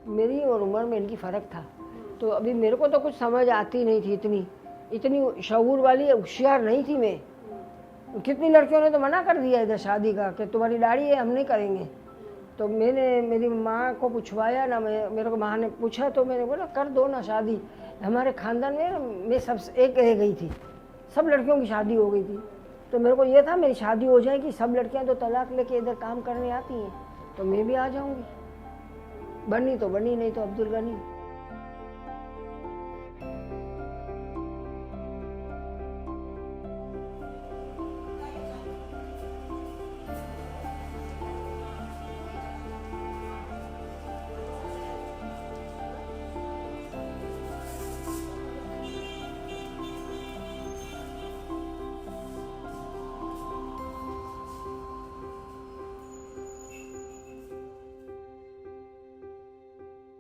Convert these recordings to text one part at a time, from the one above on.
मेरी और उम्र में इनकी फ़र्क था, तो अभी मेरे को तो कुछ समझ आती नहीं थी, इतनी इतनी शऊर वाली होशियार नहीं थी मैं। कितनी लड़कियों ने तो मना कर दिया इधर शादी का कि तुम्हारी दाढ़ी है, हम नहीं करेंगे। तो मैंने मेरी माँ को पूछवाया ना, मेरे को माँ ने पूछा तो मैंने बोला कर दो ना शादी। हमारे ख़ानदान में मैं सबसे एक रह गई थी, सब लड़कियों की शादी हो गई थी। तो मेरे को ये था मेरी शादी हो जाएगी, सब लड़कियां तो तलाक लेके इधर काम करने आती हैं, तो मैं भी आ जाऊंगी। बनी तो बनी, नहीं तो अब्दुल गनी।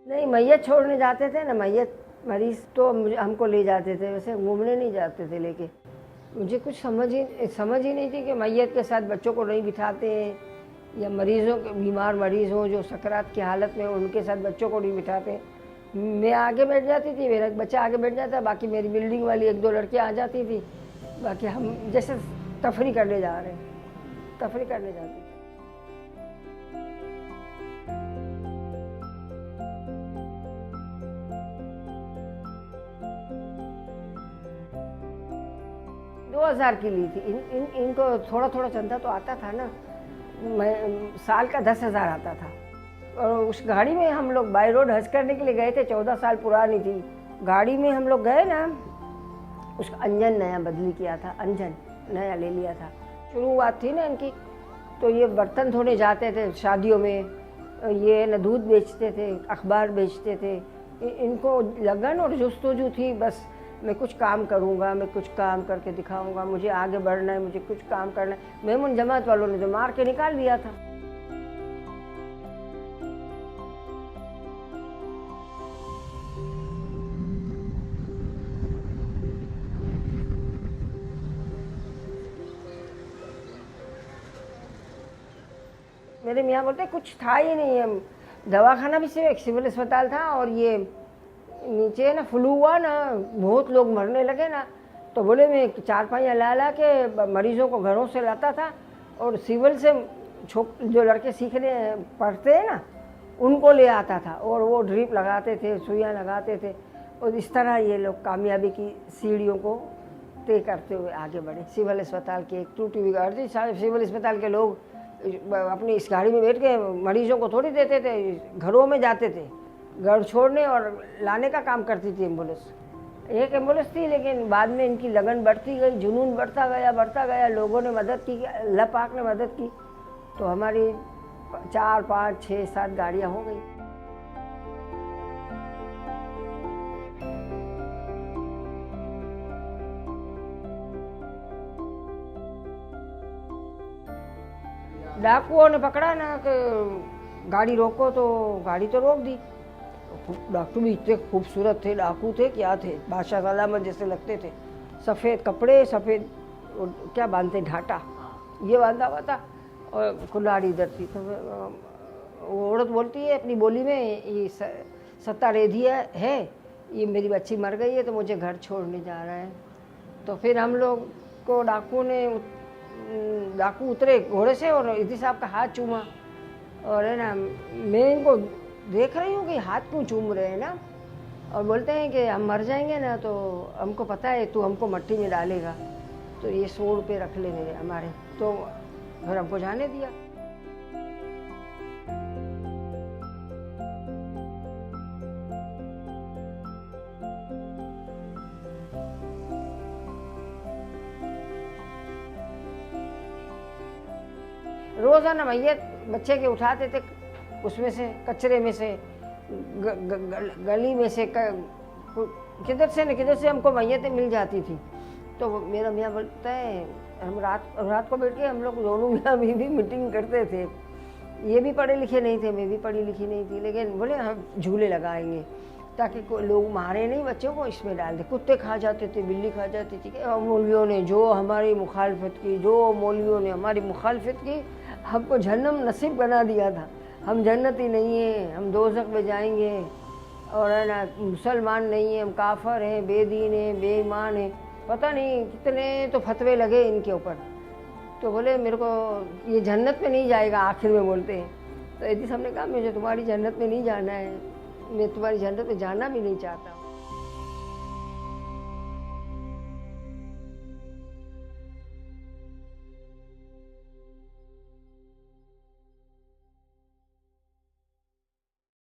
नहीं, मैयत छोड़ने जाते थे ना, मैयत मरीज तो हमको ले जाते थे, वैसे घूमने नहीं जाते थे लेके। मुझे कुछ समझ ही नहीं थी कि मैयत के साथ बच्चों को नहीं बिठाते या मरीज़ों के, बीमार मरीज़ हों जो सकरात की हालत में उनके साथ बच्चों को नहीं बिठाते। मैं आगे बैठ जाती थी, मेरा एक बच्चा आगे बैठ जाता, बाकी मेरी बिल्डिंग वाली एक दो लड़कियाँ आ जाती थी, बाकी हम जैसे तफरी करने जा रहे हैं, तफरी करने जाते थे। 2000 की ली थी। इनको थोड़ा थोड़ा चंदा तो आता था ना, मैं साल का 10,000 आता था। और उस गाड़ी में हम लोग बाई रोड हज करने के लिए गए थे, 14 साल पुरानी थी गाड़ी में हम लोग गए ना। उसका इंजन नया बदली किया था, इंजन नया ले लिया था। शुरुआत थी ना इनकी, तो ये बर्तन धोने जाते थे शादियों में, ये न दूध बेचते थे, अखबार बेचते थे। इनको लगन और जुस्तजू थी, बस मैं कुछ काम करूँगा, मैं कुछ काम करके दिखाऊँगा, मुझे आगे बढ़ना है, मुझे कुछ काम करना है। मेमून जमात वालों ने तो मार के निकाल दिया था। मेरे मियाँ बोलते कुछ था ही नहीं है, दवाखाना भी सिर्फ एक सिविल अस्पताल था, और ये नीचे ना फ्लू हुआ ना, बहुत लोग मरने लगे ना, तो बोले मैं 4 ला ला के मरीजों को घरों से लाता था, और सिविल से जो लड़के सीखने पढ़ते हैं ना उनको ले आता था, और वो ड्रिप लगाते थे, सुइयाँ लगाते थे, और इस तरह ये लोग कामयाबी की सीढ़ियों को तय करते हुए आगे बढ़े। सिविल अस्पताल की एक टूटी हुई गाड़ी थी, सारे सिविल अस्पताल के लोग अपनी इस गाड़ी में बैठ के मरीजों को थोड़ी देते थे, घरों में जाते थे, घर छोड़ने और लाने का काम करती थी एम्बुलेंस। एक एम्बुलेंस थी, लेकिन बाद में इनकी लगन बढ़ती गई, जुनून बढ़ता गया, लोगों ने मदद की, अल्लाह पाक ने मदद की, तो हमारी 4, 5, 6, 7 गाड़ियाँ हो गई। डाकुओं ने पकड़ा ना कि गाड़ी रोको, तो गाड़ी तो रोक दी। डाकू भी इतने खूबसूरत थे, डाकू थे क्या थे, बादशाह सलामत जैसे लगते थे। सफ़ेद कपड़े, सफ़ेद क्या बांधते, ढाटा ये बांधा हुआ था, और कुल्हाड़ी इधर थी। तो वो औरत बोलती है अपनी बोली में, ये सत्ता रेधी है, ये मेरी बच्ची मर गई है तो मुझे घर छोड़ने जा रहा है। तो फिर हम लोग को डाकू उतरे घोड़े से और इदी साहब का हाथ चूमा, और है ना मैं इनको देख रही हूँ कि हाथ क्यों चूम रहे हैं ना, और बोलते हैं कि हम मर जाएंगे ना तो हमको पता है तू हमको मट्टी में डालेगा, तो ये 100 रुपये रख ले मेरे हमारे, तो फिर हमको जाने दिया। रोज़ाना मैयत बच्चे के उठाते थे, उसमें से कचरे में से, गली में से, किधर से न किधर से हमको मैयतें मिल जाती थी। तो मेरा मियाँ बोलता है, हम रात को बैठ के हम लोग दोनों मियाँ बीवी मीटिंग करते थे। ये भी पढ़े लिखे नहीं थे, मैं भी पढ़ी लिखी नहीं थी, लेकिन बोले हम झूले लगाएंगे ताकि लोग मारे नहीं बच्चों को, इसमें डाल दे। कुत्ते खा जाते थे, बिल्ली खा जाती थी। मौलवियों ने जो हमारी मुखालफत की, हमको जहन्नम नसीब बना दिया था। हम जन्नती नहीं हैं, हम दोज़ख में जाएंगे, और है ना मुसलमान नहीं हैं, हम काफर हैं, बेदीन हैं, बेईमान हैं, पता नहीं कितने तो फतवे लगे इनके ऊपर। तो बोले मेरे को ये जन्नत में नहीं जाएगा, आखिर में बोलते हैं। तो एदी साहब ने कहा मुझे तुम्हारी जन्नत में नहीं जाना है, मैं तुम्हारी जन्नत में जाना भी नहीं चाहता हूँ।